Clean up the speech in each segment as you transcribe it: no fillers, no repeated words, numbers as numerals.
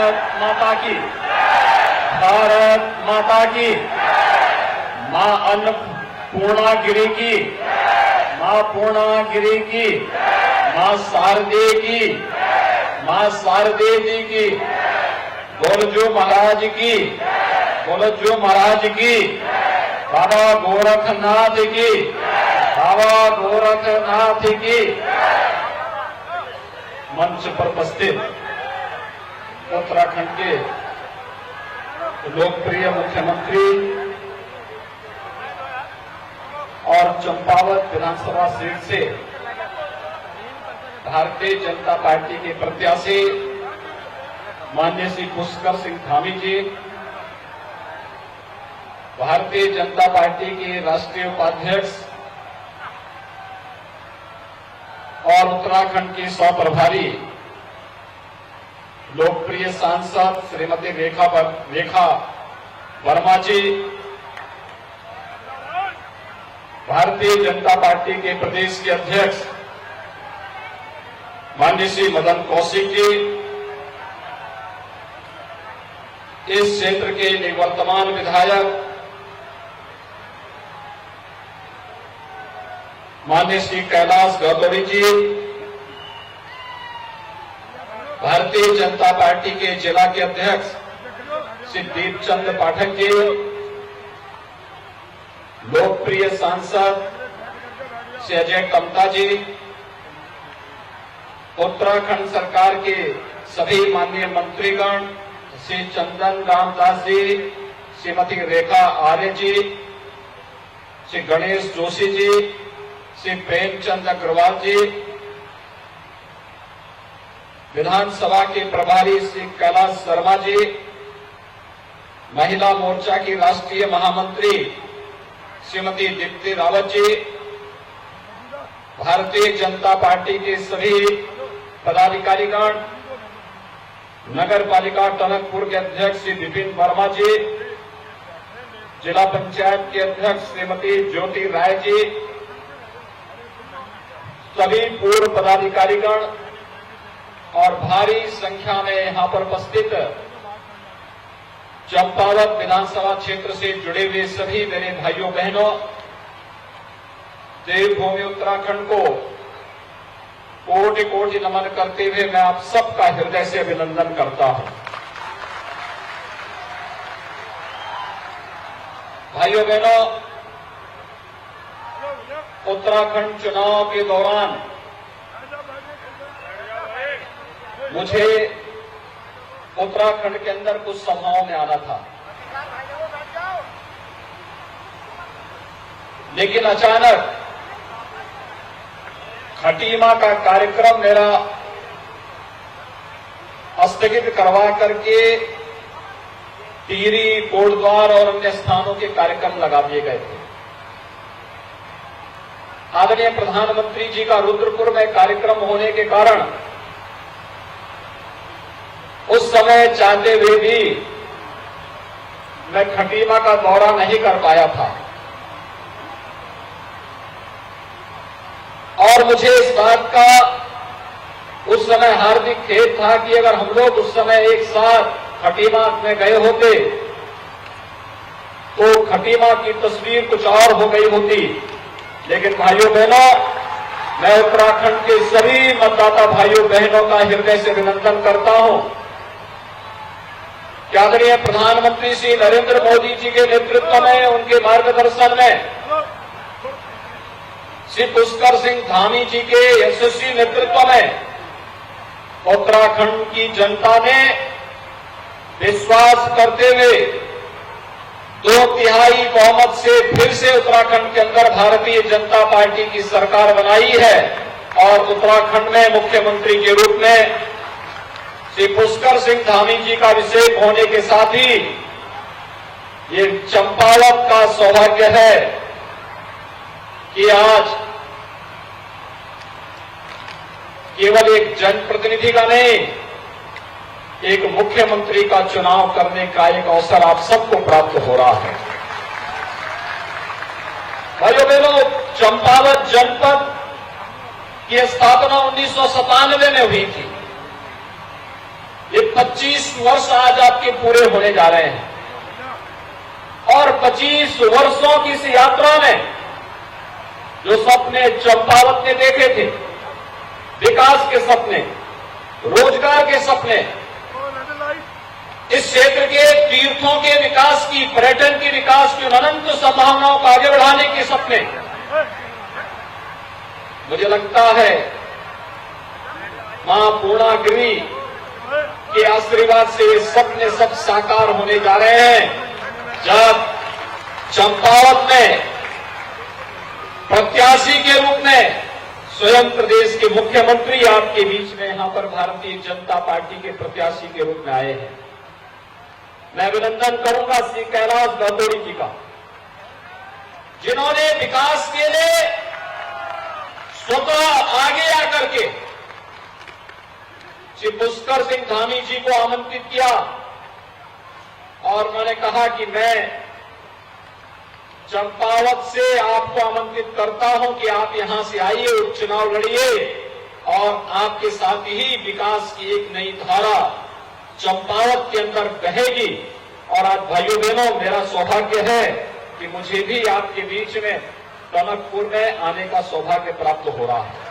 भारत माता की, भारत माता की, मां अन्नपूर्णागिरी की, मां पूर्णागिरी की, मां शारदे की, मां शारदे जी की, गोरजू महाराज की, गोरजू महाराज की, बाबा गोरखनाथ की, बाबा गोरखनाथ की। मंच पर उपस्थित उत्तराखंड के लोकप्रिय मुख्यमंत्री और चंपावत विधानसभा सीट से भारतीय जनता पार्टी के प्रत्याशी माननीय श्री पुष्कर सिंह धामी जी, भारतीय जनता पार्टी के राष्ट्रीय उपाध्यक्ष और उत्तराखंड की सौ प्रभारी लोकप्रिय सांसद श्रीमती रेखा वर्मा जी, भारतीय जनता पार्टी के प्रदेश के अध्यक्ष माननीय श्री मदन कौशिक जी, इस क्षेत्र के निवर्तमान विधायक माननीय श्री कैलाश गौतमी जी, भारतीय जनता पार्टी के जिला के अध्यक्ष श्री दीपचंद पाठक जी, लोकप्रिय सांसद श्री अजय टम्टा जी, उत्तराखंड सरकार के सभी माननीय मंत्रीगण श्री चंदन रामदास जी, श्रीमती रेखा आर्य जी, श्री गणेश जोशी जी, श्री प्रेमचंद अग्रवाल जी, विधानसभा के प्रभारी श्री कैलाश शर्मा जी, महिला मोर्चा की राष्ट्रीय महामंत्री श्रीमती दीप्ति रावत जी, भारतीय जनता पार्टी के सभी पदाधिकारीगण, नगर पालिका टनकपुर के अध्यक्ष श्री विपिन वर्मा जी, जिला पंचायत के अध्यक्ष श्रीमती ज्योति राय जी, सभी पूर्व पदाधिकारीगण और भारी संख्या में यहां पर उपस्थित चंपावत विधानसभा क्षेत्र से जुड़े हुए सभी मेरे भाइयों बहनों, देवभूमि उत्तराखंड को कोटि कोटि नमन करते हुए मैं आप सबका हृदय से अभिनंदन करता हूं। भाइयों बहनों, उत्तराखंड चुनाव के दौरान मुझे उत्तराखंड के अंदर कुछ सभाओं में आना था, लेकिन अचानक खटीमा का कार्यक्रम मेरा स्थगित करवा करके टिहरी, कोटद्वार और अन्य स्थानों के कार्यक्रम लगा दिए गए थे। आदरणीय प्रधानमंत्री जी का रुद्रपुर में कार्यक्रम होने के कारण उस समय चाहते हुए भी मैं खटीमा का दौरा नहीं कर पाया था और मुझे इस बात का उस समय हार्दिक खेद था कि अगर हम लोग उस समय एक साथ खटीमा में गए होते तो खटीमा की तस्वीर कुछ और हो गई होती। लेकिन भाइयों बहनों, मैं उत्तराखंड के सभी मतदाता भाइयों बहनों का हृदय से अभिनंदन करता हूं कि आदरणीय प्रधानमंत्री श्री नरेंद्र मोदी जी के नेतृत्व में, उनके मार्गदर्शन में, श्री पुष्कर सिंह धामी जी के यशस्वी नेतृत्व में उत्तराखंड की जनता ने विश्वास करते हुए 2/3 बहुमत से फिर से उत्तराखंड के अंदर भारतीय जनता पार्टी की सरकार बनाई है और उत्तराखंड में मुख्यमंत्री के रूप में श्री पुष्कर सिंह धामी जी का अभिषेक होने के साथ ही ये चंपावत का सौभाग्य है कि आज केवल एक जनप्रतिनिधि का नहीं, एक मुख्यमंत्री का चुनाव करने का एक अवसर आप सबको प्राप्त हो रहा है। भाइयों बहनों, चंपावत जनपद की स्थापना 1997 में हुई थी। ये 25 वर्ष आज आपके पूरे होने जा रहे हैं और 25 वर्षों की इस यात्रा में जो सपने चंपावत ने देखे थे, विकास के सपने, रोजगार के सपने, इस क्षेत्र के तीर्थों के विकास की, पर्यटन के विकास की अनंत संभावनाओं को आगे बढ़ाने के सपने, मुझे लगता है मां पूर्णागिरी के आशीर्वाद से ये सपने सब साकार होने जा रहे हैं। जब चंपावत में प्रत्याशी के रूप में स्वयं प्रदेश के मुख्यमंत्री आपके बीच में यहां पर भारतीय जनता पार्टी के प्रत्याशी के रूप में आए हैं, मैं अभिनंदन करूंगा श्री कैलाश गौतोड़ी जी का, जिन्होंने विकास के लिए स्वतः आगे आकर के श्री पुष्कर सिंह धामी जी को आमंत्रित किया और उन्होंने कहा कि मैं चंपावत से आपको आमंत्रित करता हूं कि आप यहां से आइए, उपचुनाव लड़िए और आपके साथ ही विकास की एक नई धारा चंपावत के अंदर बहेगी। और आज भाइयों बहनों, मेरा सौभाग्य है कि मुझे भी आपके बीच में टनकपुर में आने का सौभाग्य प्राप्त हो रहा है।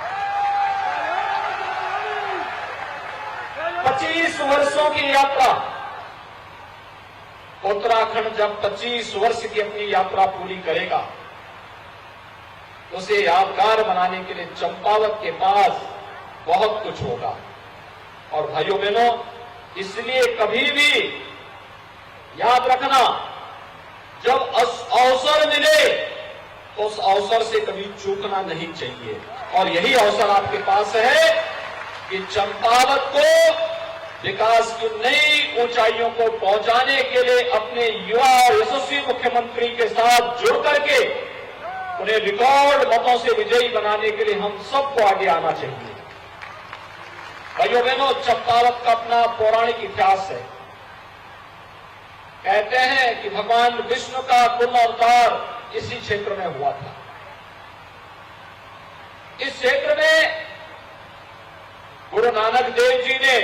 25 वर्षों की यात्रा, उत्तराखंड जब 25 वर्ष की अपनी यात्रा पूरी करेगा, उसे यादगार बनाने के लिए चंपावत के पास बहुत कुछ होगा। और भाइयों बहनों, इसलिए कभी भी याद रखना, जब अवसर मिले तो उस अवसर से कभी चूकना नहीं चाहिए। और यही अवसर आपके पास है कि चंपावत को विकास की नई ऊंचाइयों को पहुंचाने के लिए अपने युवा और यशस्वी मुख्यमंत्री के साथ जुड़ करके उन्हें रिकॉर्ड मतों से विजयी बनाने के लिए हम सबको आगे आना चाहिए। भाइयों बहनों, चंपावत का अपना पौराणिक इतिहास है। कहते हैं कि भगवान विष्णु का पूर्ण अवतार इसी क्षेत्र में हुआ था। इस क्षेत्र में गुरु नानक देव जी ने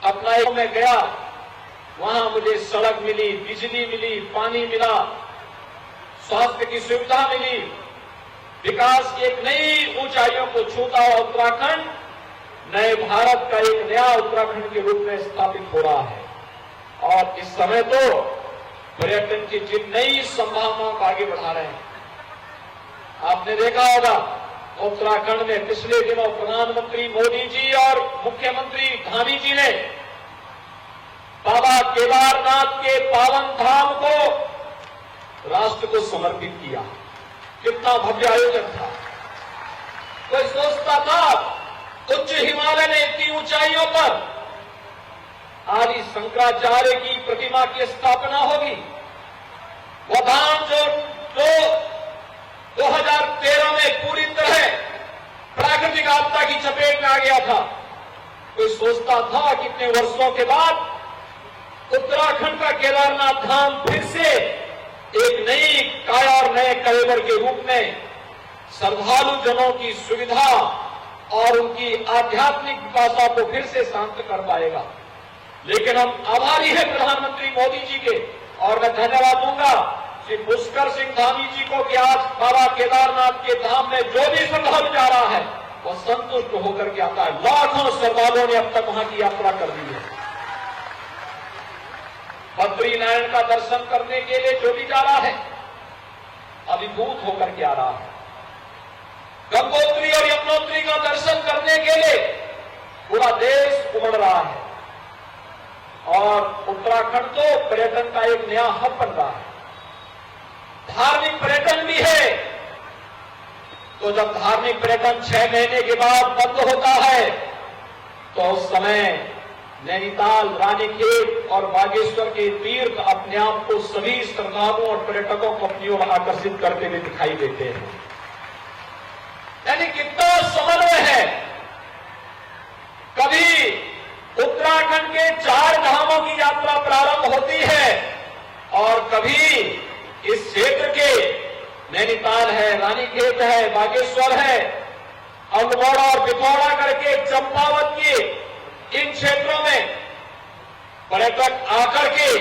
अपना एक में गया, वहां मुझे सड़क मिली, बिजली मिली, पानी मिला, स्वास्थ्य की सुविधा मिली, विकास की एक नई ऊंचाइयों को छूता हुआ उत्तराखंड नए भारत का एक नया उत्तराखंड के रूप में स्थापित हो रहा है। और इस समय तो पर्यटन की जिन नई संभावनाओं को आगे बढ़ा रहे हैं। आपने देखा होगा उत्तराखंड में पिछले दिनों प्रधानमंत्री मोदी जी और मुख्यमंत्री धामी जी ने बाबा केदारनाथ के पावन धाम को राष्ट्र को समर्पित किया। कितना भव्य आयोजन था। कोई सोचता था उच्च हिमालय में इतनी ऊंचाइयों पर आदि शंकराचार्य की प्रतिमा की स्थापना होगी। वो धाम जो 2013 में पूरी तरह प्राकृतिक आपदा की चपेट में आ गया था। कोई सोचता था कितने वर्षों के बाद उत्तराखंड का केदारनाथ धाम फिर से एक नई काया और नए कलेवर के रूप में श्रद्धालु जनों की सुविधा और उनकी आध्यात्मिक विकासा को फिर से शांत कर पाएगा। लेकिन हम आभारी हैं प्रधानमंत्री मोदी जी के, और मैं धन्यवाद दूंगा श्री पुष्कर सिंह धामी जी को कि आज बाबा केदारनाथ के धाम में जो भी श्रद्धालु जा रहा है वो संतुष्ट होकर के आता है। लाखों श्रद्धालुओं ने अब तक वहां की यात्रा कर दी है। बद्रीनारायण का दर्शन करने के लिए जो भी जा रहा है अभिभूत होकर के आ रहा है। गंगोत्री और यमुनोत्री का दर्शन करने के लिए पूरा देश उमड़ रहा है। और उत्तराखंड तो पर्यटन का एक नया हब बन रहा है। धार्मिक पर्यटन भी है। तो जब धार्मिक पर्यटन 6 महीने के बाद बंद होता है तो उस समय नैनीताल, रानीखेत और बागेश्वर के तीर्थ अपने आप को सभी श्रद्धालुओं और पर्यटकों को अपनी ओर आकर्षित करते हुए दिखाई देते हैं। यानी कितना समन्वय है। कभी उत्तराखंड के 4 धामों की यात्रा प्रारंभ होती है और कभी इस क्षेत्र के नैनीताल है, रानीखेत है, बागेश्वर है, अल्मोड़ा और पिथौरा करके चंपावत की इन क्षेत्रों में पर्यटक आकर के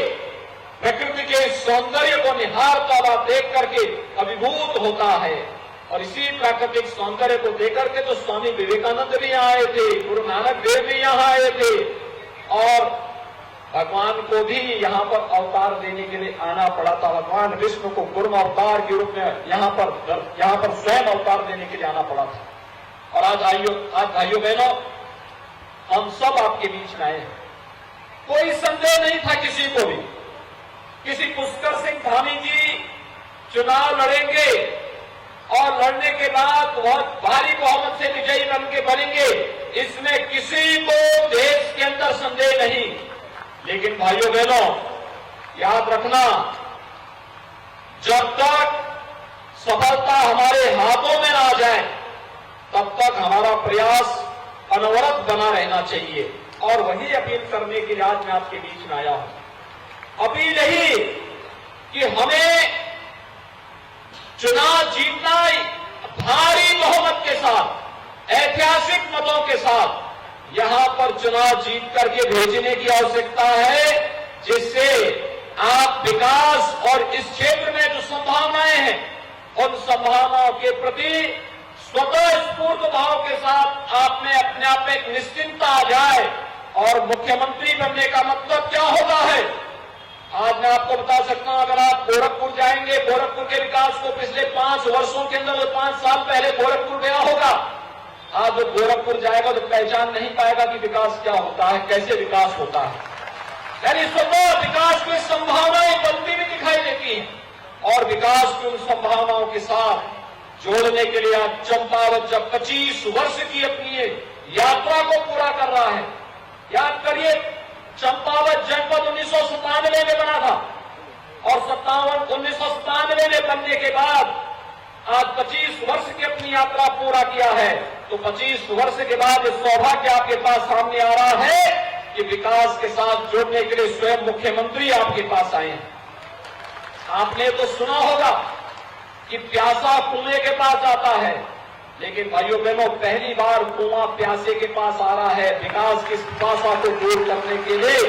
प्रकृति के सौंदर्य को निहारता हुआ देख करके अभिभूत होता है। और इसी प्राकृतिक सौंदर्य को देख करके तो स्वामी विवेकानंद भी यहाँ आए थे, गुरु नानक देव भी यहाँ आए थे, और भगवान को भी यहाँ पर अवतार देने के लिए आना पड़ा था। भगवान विष्णु को कुर्म अवतार के रूप में यहाँ पर स्वयं अवतार देने के लिए आना पड़ा था। और आज भाइयों बहनों, हम सब आपके बीच में आए हैं। कोई संदेह नहीं था किसी को भी, किसी पुष्कर सिंह धामी जी चुनाव लड़ेंगे और लड़ने के बाद बहुत भारी बहुमत से विजयी बन के बनेंगे, इसमें किसी को देश के अंदर संदेह नहीं। लेकिन भाइयों बहनों, याद रखना, जब तक सफलता हमारे हाथों में ना जाए तब तक हमारा प्रयास अनवरत बना रहना चाहिए। और वही अपील करने के लिए आज मैं आपके बीच में आया हूं। अपील यही कि हमें चुनाव जीतना भारी बहुमत के साथ, ऐतिहासिक मतों के साथ यहां पर चुनाव जीत करके भेजने की आवश्यकता है, जिससे आप विकास और इस क्षेत्र में जो संभावनाएं हैं उन संभावनाओं के प्रति स्वतः स्फूर्त भाव के साथ आप में अपने आप में एक निश्चिंतता आ जाए। और मुख्यमंत्री बनने का मतलब क्या होता है, आज मैं आपको बता सकता हूं। अगर आप गोरखपुर जाएंगे, गोरखपुर के विकास को पिछले 5 वर्षों के अंदर, 5 साल पहले गोरखपुर गया होगा, आज वो गोरखपुर जाएगा तो पहचान नहीं पाएगा कि विकास क्या होता है, कैसे विकास होता है। यानी स्वतः विकास की संभावनाएं बनती भी दिखाई देती हैं। और विकास की उन संभावनाओं के साथ जोड़ने के लिए आज चंपावत जब 25 वर्ष की अपनी यात्रा को पूरा कर रहा है। याद करिए, चंपावत जनपद 1997 में बना था और 1997 में बनने के बाद आज 25 वर्ष की अपनी यात्रा पूरा किया है। तो 25 वर्ष के बाद ये सौभाग्य आपके पास सामने आ रहा है कि विकास के साथ जुड़ने के लिए स्वयं मुख्यमंत्री आपके पास आए हैं। आपने तो सुना होगा कि प्यासा कुएं के पास आता है, लेकिन भाइयों बहनों, पहली बार कुआं प्यासे के पास आ रहा है। विकास की पिपासा को दूर करने के लिए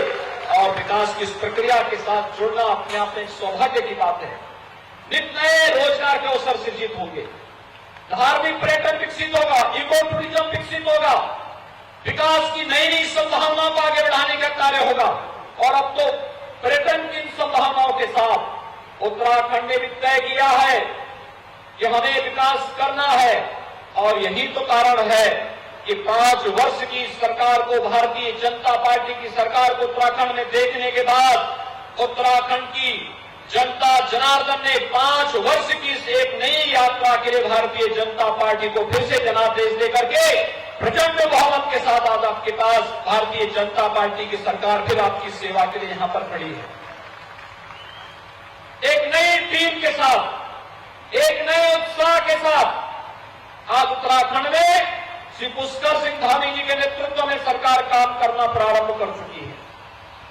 और विकास की इस प्रक्रिया के साथ जुड़ना अपने आप में एक सौभाग्य की बात है। नित नए रोजगार के अवसर सृजित होंगे, धार्मिक पर्यटन विकसित होगा, इको टूरिज्म विकसित होगा, विकास की नई नई संभावनाओं को आगे बढ़ाने का कार्य होगा। और अब तो पर्यटन की इन संभावनाओं के साथ उत्तराखंड ने भी तय किया है कि हमें विकास करना है। और यही तो कारण है कि 5 वर्ष की सरकार को, भारतीय जनता पार्टी की सरकार को उत्तराखंड में देखने के बाद उत्तराखंड की जनता जनार्दन ने 5 वर्ष की इस एक नई यात्रा के लिए भारतीय जनता पार्टी को फिर से जनादेश देकर के प्रचंड बहुमत के साथ आज आपके पास भारतीय जनता पार्टी की सरकार फिर आपकी सेवा के लिए यहां पर खड़ी है। एक नई टीम के साथ, एक नए उत्साह के साथ आज उत्तराखंड में श्री पुष्कर सिंह धामी जी के नेतृत्व में सरकार काम करना प्रारंभ कर चुकी है।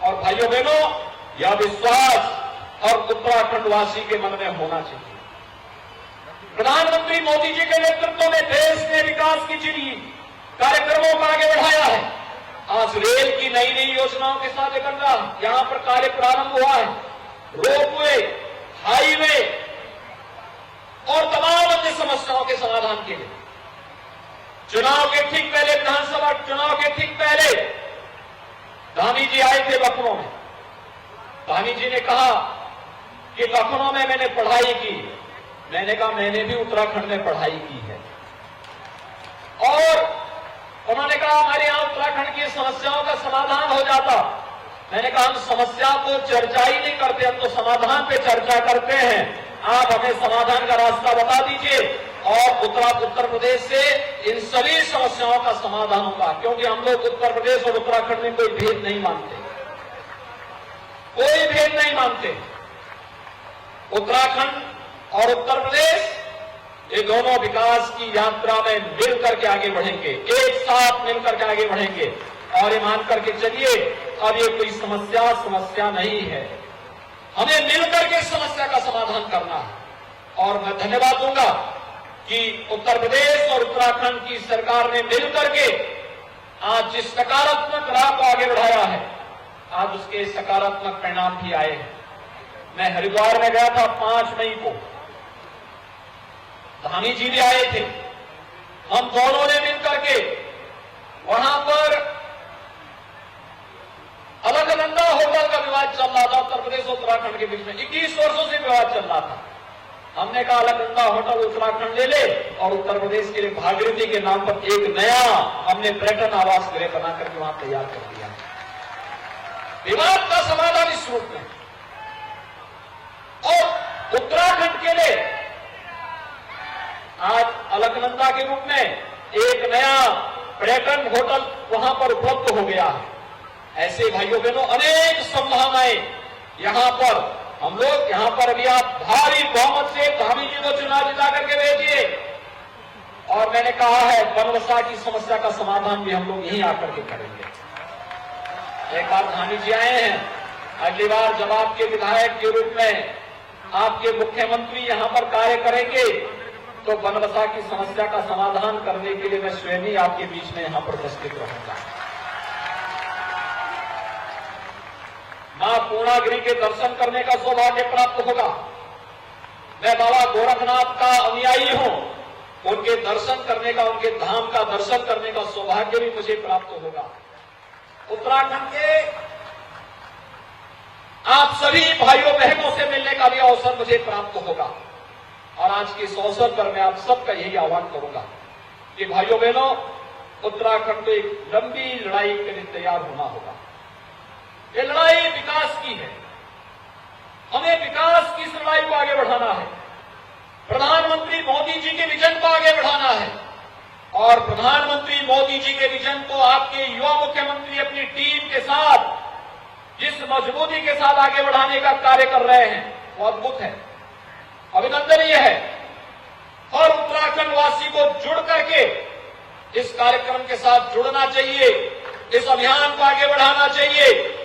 और भाइयों बहनों, यह विश्वास और उत्तराखंडवासी के मन में होना चाहिए। प्रधानमंत्री मोदी जी के नेतृत्व में देश ने विकास की जिन कार्यक्रमों को आगे बढ़ाया है। आज रेल की नई नई योजनाओं के साथ यहां पर कार्य प्रारंभ हुआ है। रोपवे, हाईवे और तमाम अन्य समस्याओं के समाधान के लिए चुनाव के ठीक पहले, विधानसभा चुनाव के ठीक पहले धामी जी आए थे लखनऊ में। धामी जी ने कहा कि लखनऊ में मैंने पढ़ाई की। मैंने कहा मैंने भी उत्तराखंड में पढ़ाई की है। और उन्होंने कहा हमारे यहां उत्तराखंड की समस्याओं का समाधान हो जाता। मैंने कहा हम समस्या को चर्चा ही नहीं करते, हम तो समाधान पे चर्चा करते हैं। आप हमें समाधान का रास्ता बता दीजिए और उत्तर प्रदेश से इन सभी समस्याओं का समाधान होगा। क्योंकि हम लोग उत्तर प्रदेश और उत्तराखंड में कोई भेद नहीं मानते, कोई भेद नहीं मानते। उत्तराखंड और उत्तर प्रदेश ये दोनों विकास की यात्रा में मिलकर के आगे बढ़ेंगे, एक साथ मिलकर के आगे बढ़ेंगे। और ये मान करके चलिए, अब ये कोई समस्या नहीं है, हमें मिलकर के समस्या का समाधान करना है। और मैं धन्यवाद दूंगा कि उत्तर प्रदेश और उत्तराखंड की सरकार ने मिलकर के आज जिस सकारात्मक राह को आगे बढ़ाया है, आज उसके सकारात्मक परिणाम भी आए हैं। मैं हरिद्वार में गया था 5 मई को, धामी जी भी आए थे। हम दोनों ने मिलकर के वहां पर अलकनंदा होटल का विवाद चल रहा था, उत्तर प्रदेश और उत्तराखंड के बीच में 21 वर्षों से विवाद चल रहा था। हमने कहा अलकनंदा होटल उत्तराखंड ले ले, और उत्तर प्रदेश के लिए भागीरथी के नाम पर एक नया हमने पर्यटन आवास गृह बना करके वहां तैयार कर दिया। विवाद का समाधान इस रूप में, और उत्तराखंड के लिए आज अलकनंदा के रूप में एक नया पर्यटन होटल वहां पर उपलब्ध हो गया है। ऐसे भाइयों बहनों अनेक संभावनाएं यहां पर, हम लोग यहां पर अभी आप भारी बहुमत से धामी जी को चुनाव जिता करके भेजिए, और मैंने कहा है बनबसा की समस्या का समाधान भी हम लोग यहीं आकर के करेंगे। एक बार धामी जी आए हैं, अगली बार जब आपके विधायक के रूप में आपके मुख्यमंत्री यहां पर कार्य करेंगे तो बनबसा की समस्या का समाधान करने के लिए मैं स्वयं ही आपके बीच में यहां पर उपस्थित रहूंगा। मां पूर्णागिरि के दर्शन करने का सौभाग्य प्राप्त होगा। मैं बाबा गोरखनाथ का अनुयायी हूं, उनके दर्शन करने का, उनके धाम का दर्शन करने का सौभाग्य भी मुझे प्राप्त होगा। उत्तराखंड के आप सभी भाइयों बहनों से मिलने का भी अवसर मुझे प्राप्त होगा, और आज के इस अवसर पर मैं आप सबका यही आह्वान करूंगा कि भाइयों बहनों, उत्तराखंड को एक लंबी लड़ाई के लिए तैयार होना होगा। ये लड़ाई विकास की है, हमें विकास की इस लड़ाई को आगे बढ़ाना है। प्रधानमंत्री मोदी जी के विजन को आगे बढ़ाना है, और प्रधानमंत्री मोदी जी के विजन को आपके युवा मुख्यमंत्री अपनी टीम के साथ जिस मजबूती के साथ आगे बढ़ाने का कार्य कर रहे हैं वो अद्भुत है, अभिनंदनीय है। हर उत्तराखंड वासी को जुड़ करके इस कार्यक्रम के साथ जुड़ना चाहिए, इस अभियान को आगे बढ़ाना चाहिए।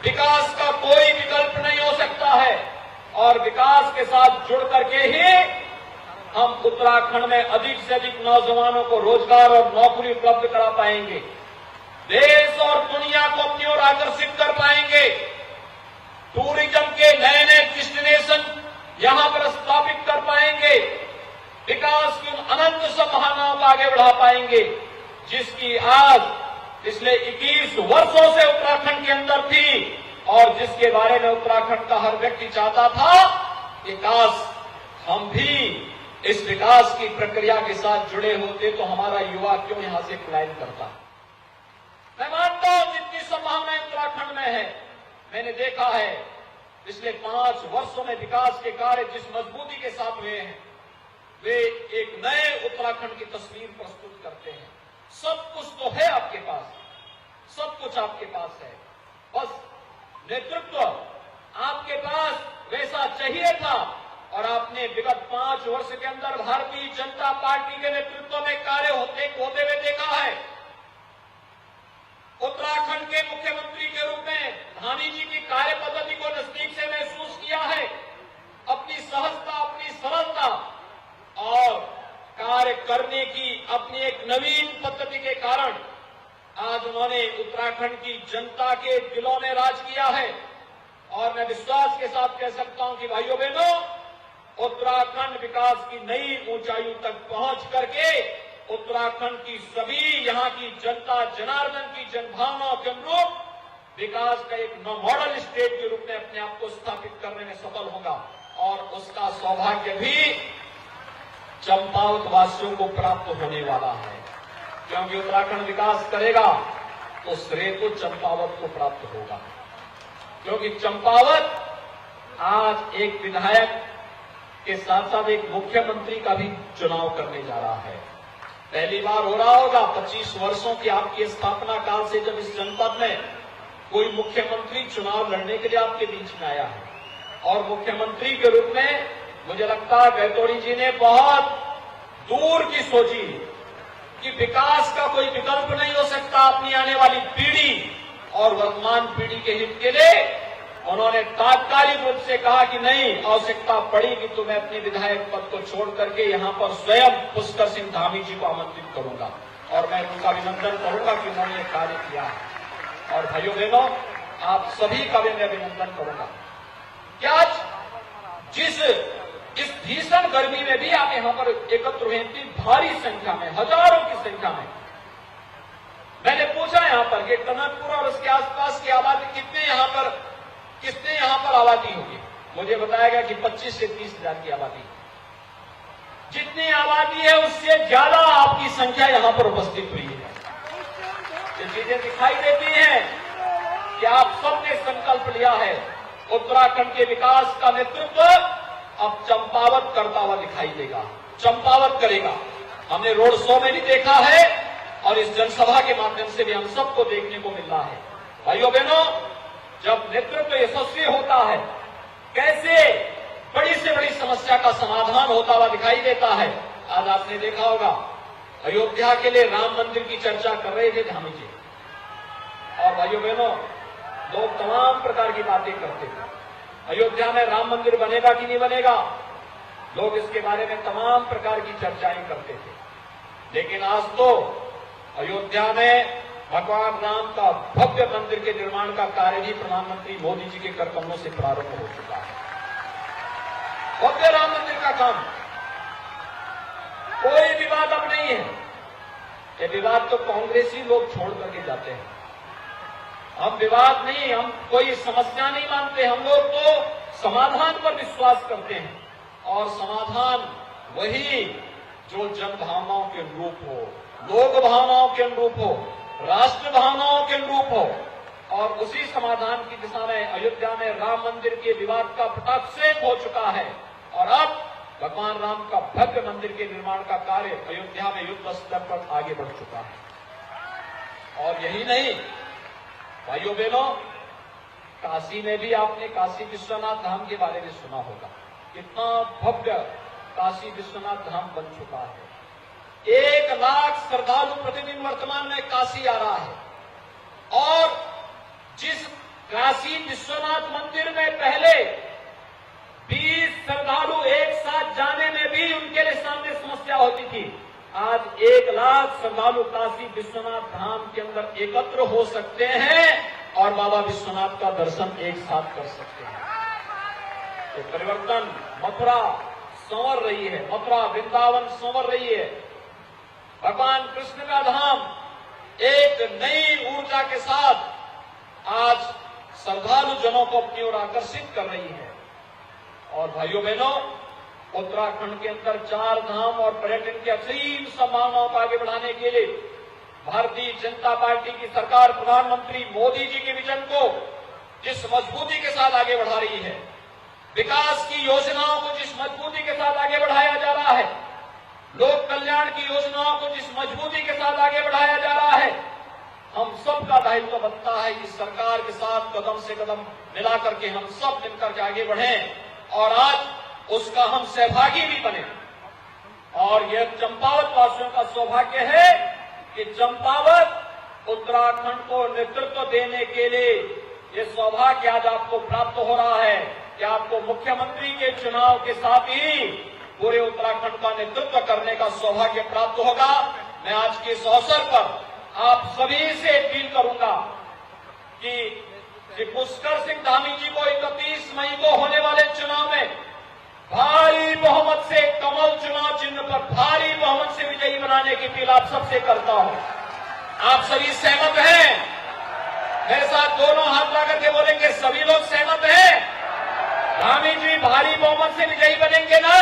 विकास का कोई विकल्प नहीं हो सकता है, और विकास के साथ जुड़ करके ही हम उत्तराखंड में अधिक से अधिक नौजवानों को रोजगार और नौकरी उपलब्ध करा पाएंगे, देश और दुनिया को अपनी ओर आकर्षित कर पाएंगे, टूरिज्म के नए नए डेस्टिनेशन यहां पर स्थापित कर पाएंगे, विकास की उन अनंत संभावनाओं को आगे बढ़ा पाएंगे जिसकी आज पिछले 21 वर्षों से उत्तराखंड के अंदर थी, और जिसके बारे में उत्तराखंड का हर व्यक्ति चाहता था कि काश हम भी इस विकास की प्रक्रिया के साथ जुड़े होते तो हमारा युवा क्यों यहां से पलायन करता। मैं मानता हूं जितनी संभावनाएं उत्तराखंड में है, मैंने देखा है पिछले 5 वर्षों में विकास के कार्य जिस मजबूती के साथ हुए हैं, वे एक नए उत्तराखंड की तस्वीर प्रस्तुत करते हैं। सब कुछ तो है आपके पास, सब कुछ आपके पास है, बस नेतृत्व आपके पास वैसा चाहिए था, और आपने विगत 5 वर्ष के अंदर भारतीय जनता पार्टी के नेतृत्व में कार्य होते हुए देखा है। उत्तराखंड के मुख्यमंत्री के रूप में धामी जी की कार्य पद्धति को नजदीक से महसूस किया है। अपनी सहजता, अपनी सरलता और कार्य करने की अपनी एक नवीन पद्धति के कारण आज उन्होंने उत्तराखंड की जनता के दिलों में राज किया है, और मैं विश्वास के साथ कह सकता हूं कि भाइयों बहनों, उत्तराखंड विकास की नई ऊंचाइयों तक पहुंच करके उत्तराखंड की सभी यहां की जनता जनार्दन की जनभावनाओं के अनुरूप विकास का एक मॉडल स्टेट के रूप में अपने आप को स्थापित करने में सफल होगा, और उसका सौभाग्य भी चंपावत वासियों को प्राप्त होने वाला है। क्योंकि उत्तराखंड विकास करेगा तो श्रेय तो चंपावत को प्राप्त होगा, क्योंकि चंपावत आज एक विधायक के साथ साथ एक मुख्यमंत्री का भी चुनाव करने जा रहा है। पहली बार हो रहा होगा 25 वर्षों की आपकी स्थापना काल से, जब इस जनपद में कोई मुख्यमंत्री चुनाव लड़ने के लिए आपके बीच में आया है, और मुख्यमंत्री के रूप में मुझे लगता है गहतोड़ी जी ने बहुत दूर की सोची कि विकास का कोई विकल्प नहीं हो सकता अपनी आने वाली पीढ़ी और वर्तमान पीढ़ी के हित के लिए। उन्होंने तात्कालिक रूप से कहा कि नहीं, आवश्यकता पड़ेगी तो मैं अपने विधायक पद को छोड़ करके यहां पर स्वयं पुष्कर सिंह धामी जी को आमंत्रित करूंगा, और मैं उनका अभिनंदन करूंगा कि उन्होंने ये कार्य किया है। और भाइयों बहनों, आप सभी का भी मैं अभिनंदन करूंगा कि आज इस भीषण गर्मी में भी आप यहां पर एकत्र हुए इतनी भारी संख्या में, हजारों की संख्या में। मैंने पूछा यहां पर कि टनकपुर और उसके आसपास की आबादी कितने यहां पर आबादी होगी। मुझे बताया गया कि 25 से 30 हजार की आबादी। जितनी आबादी है उससे ज्यादा आपकी संख्या यहां पर उपस्थित हुई है। ये चीजें दिखाई देती हैं कि आप सबने संकल्प लिया है उत्तराखंड के विकास का नेतृत्व अब चंपावत करता हुआ दिखाई देगा, चंपावत करेगा। हमने रोड शो में भी देखा है और इस जनसभा के माध्यम से भी हम सबको देखने को मिल रहा है। भाइयों बहनों, जब नेतृत्व यशस्वी होता है, कैसे बड़ी से बड़ी समस्या का समाधान होता हुआ दिखाई देता है। आज आपने देखा होगा अयोध्या के लिए राम मंदिर की चर्चा कर रहे थे धामी जी, और भाइयों बहनों, लोग तमाम प्रकार की बातें करते थे। अयोध्या में राम मंदिर बनेगा कि नहीं बनेगा, लोग इसके बारे में तमाम प्रकार की चर्चाएं करते थे। लेकिन आज तो अयोध्या में भगवान राम का भव्य मंदिर के निर्माण का कार्य भी प्रधानमंत्री मोदी जी के कर कमलों से प्रारंभ हो चुका है। भव्य राम मंदिर का काम, कोई विवाद अब नहीं है। ये विवाद तो कांग्रेसी लोग छोड़ करके जाते हैं। हम विवाद नहीं, हम कोई समस्या नहीं मानते। हम लोग तो समाधान पर विश्वास करते हैं, और समाधान वही जो जन भावनाओं के अनुरूप हो, लोक भावनाओं के अनुरूप हो, राष्ट्र भावनाओं के अनुरूप हो। और उसी समाधान की दिशा में अयोध्या में राम मंदिर के विवाद का पटाक्षेप हो चुका है, और अब भगवान राम का भव्य मंदिर के निर्माण का कार्य अयोध्या में युद्ध स्तर पर आगे बढ़ चुका है। और यही नहीं भाइयों बहनों, काशी में भी आपने काशी विश्वनाथ धाम के बारे में सुना होगा। कितना भव्य काशी विश्वनाथ धाम बन चुका है। 1 लाख श्रद्धालु प्रतिदिन वर्तमान में काशी आ रहा है, और जिस काशी विश्वनाथ मंदिर में पहले 20 श्रद्धालु एक साथ जाने में भी उनके लिए सामने समस्या होती थी, आज 1 लाख श्रद्धालु काशी विश्वनाथ धाम के अंदर एकत्र हो सकते हैं और बाबा विश्वनाथ का दर्शन एक साथ कर सकते हैं। तो परिवर्तन, मथुरा संवर रही है, मथुरा वृंदावन संवर रही है। भगवान कृष्ण का धाम एक नई ऊर्जा के साथ आज श्रद्धालु जनों को अपनी ओर आकर्षित कर रही है। और भाइयों बहनों, उत्तराखंड के अंदर 4 धाम और पर्यटन की असीम संभावनाओं को आगे बढ़ाने के लिए भारतीय जनता पार्टी की सरकार प्रधानमंत्री मोदी जी के विजन को जिस मजबूती के साथ आगे बढ़ा रही है, विकास की योजनाओं को जिस मजबूती के साथ आगे बढ़ाया जा रहा है, लोक कल्याण की योजनाओं को जिस मजबूती के साथ आगे बढ़ाया जा रहा है, हम सबका दायित्व बनता है कि सरकार के साथ कदम से कदम मिला करके हम सब मिलकर के आगे बढ़ें, और आज उसका हम सहभागी भी बने। और यह चंपावत वासियों का सौभाग्य है कि चंपावत उत्तराखंड को नेतृत्व देने के लिए ये सौभाग्य आज आपको प्राप्त हो रहा है कि आपको मुख्यमंत्री के चुनाव के साथ ही पूरे उत्तराखंड का नेतृत्व करने का सौभाग्य प्राप्त होगा। मैं आज के इस अवसर पर आप सभी से अपील करूंगा कि श्री पुष्कर सिंह धामी जी को 31 मई को होने वाले चुनाव में भारी बहुमत से, कमल चुनाव चिन्ह पर भारी बहुमत से विजयी बनाने की अपील आप सबसे करता हूं। आप सभी सहमत हैं? मेरे साथ दोनों हाथ लगा करके बोलेंगे, सभी लोग सहमत हैं? धामी जी भारी बहुमत से विजयी बनेंगे ना?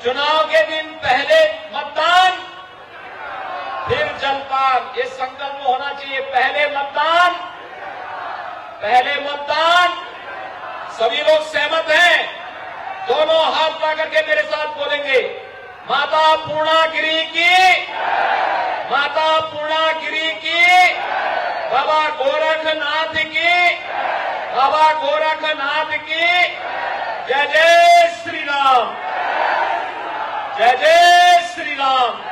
चुनाव के दिन पहले मतदान, फिर जलपान, ये संकल्प होना चाहिए। पहले मतदान, पहले मतदान। सभी लोग सहमत हैं? दोनों हाथ ला करके मेरे साथ बोलेंगे, माता पूर्णागिरी की, माता पूर्णागिरी की, बाबा गोरखनाथ की, बाबा गोरखनाथ की। जय जय श्री राम, जय जय श्री राम।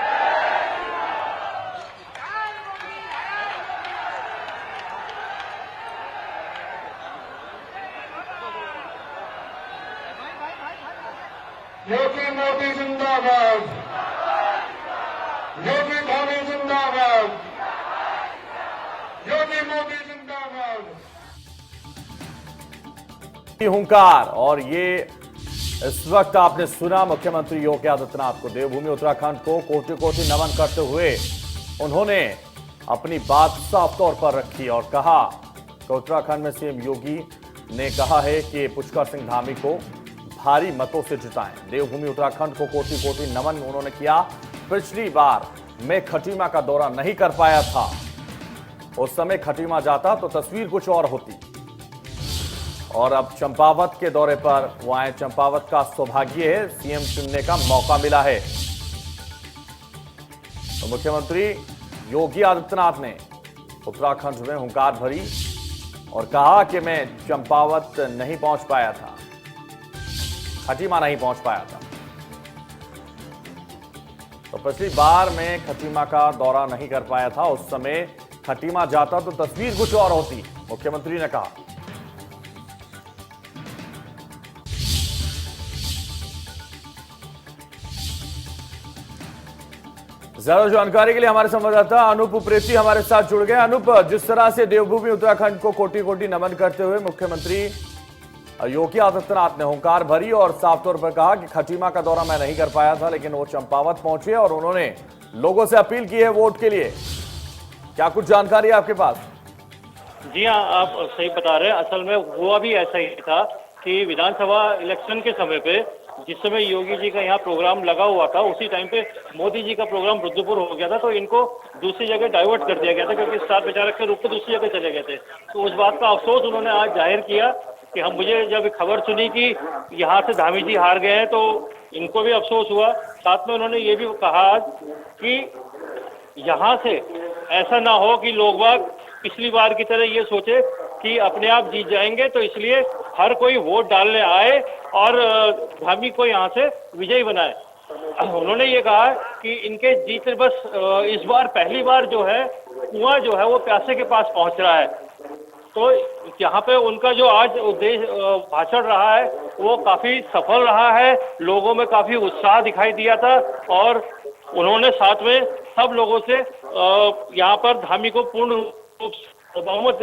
योगी मोदी जिंदाबाद, योगी मोदी मोदी जिंदाबाद। हुंकार। और ये इस वक्त आपने सुना मुख्यमंत्री योगी आदित्यनाथ को, देवभूमि उत्तराखंड को कोटि कोटि नमन करते हुए उन्होंने अपनी बात साफ तौर पर रखी और कहा कि उत्तराखंड में सीएम योगी ने कहा है कि पुष्कर सिंह धामी को भारी मतों से जिताएं। देवभूमि उत्तराखंड को कोटि कोटि नमन उन्होंने किया। पिछली बार मैं खटीमा का दौरा नहीं कर पाया था, उस समय खटीमा जाता तो तस्वीर कुछ और होती, और अब चंपावत के दौरे पर वो आए। चंपावत का सौभाग्य है, सीएम चुनने का मौका मिला है। तो मुख्यमंत्री योगी आदित्यनाथ ने उत्तराखंड में हुंकार भरी और कहा कि मैं चंपावत नहीं पहुंच पाया था, खटीमा नहीं पहुंच पाया था। तो पिछली बार मैं खटीमा का दौरा नहीं कर पाया था, उस समय खटीमा जाता तो तस्वीर कुछ और होती, मुख्यमंत्री ने कहा। ज्यादा जानकारी के लिए हमारे संवाददाता अनूप उप्रेती हमारे साथ जुड़ गए। अनूप, जिस तरह से देवभूमि उत्तराखंड को कोटि कोटि नमन करते हुए मुख्यमंत्री योगी आदित्यनाथ ने हुंकार भरी और साफ तौर पर कहा कि खटीमा का दौरा मैं नहीं कर पाया था, लेकिन वो चंपावत पहुंचे और उन्होंने लोगों से अपील की है वोट के लिए। क्या कुछ जानकारी है आपके पास? जी हाँ, आप सही बता रहे हैं। असल में हुआ भी ऐसा ही था कि विधानसभा इलेक्शन के समय पे जिस समय योगी जी का यहाँ प्रोग्राम लगा हुआ था, उसी टाइम पे मोदी जी का प्रोग्राम रुद्रपुर हो गया था, तो इनको दूसरी जगह डाइवर्ट कर दिया गया था, क्योंकि स्टार प्रचारक के रूप में दूसरी जगह चले गए थे। तो उस बात का अफसोस उन्होंने आज जाहिर किया कि मुझे जब खबर सुनी कि यहाँ से धामी जी हार गए हैं, तो इनको भी अफसोस हुआ। साथ में उन्होंने ये भी कहा आज कि यहाँ से ऐसा ना हो कि लोग बाग पिछली बार की तरह ये सोचे कि अपने आप जीत जाएंगे, तो इसलिए हर कोई वोट डालने आए और धामी को यहाँ से विजयी बनाए। उन्होंने ये कहा कि इनके जीत बस इस बार पहली बार जो है कुआं जो है वो प्यासे के पास पहुंच रहा है। तो यहाँ पे उनका जो आज उद्देश्य भाषण रहा है वो काफी सफल रहा है, लोगों में काफी उत्साह दिखाई दिया था और उन्होंने साथ में सब लोगों से यहाँ पर धामी को पूर्ण रूप से बहुमत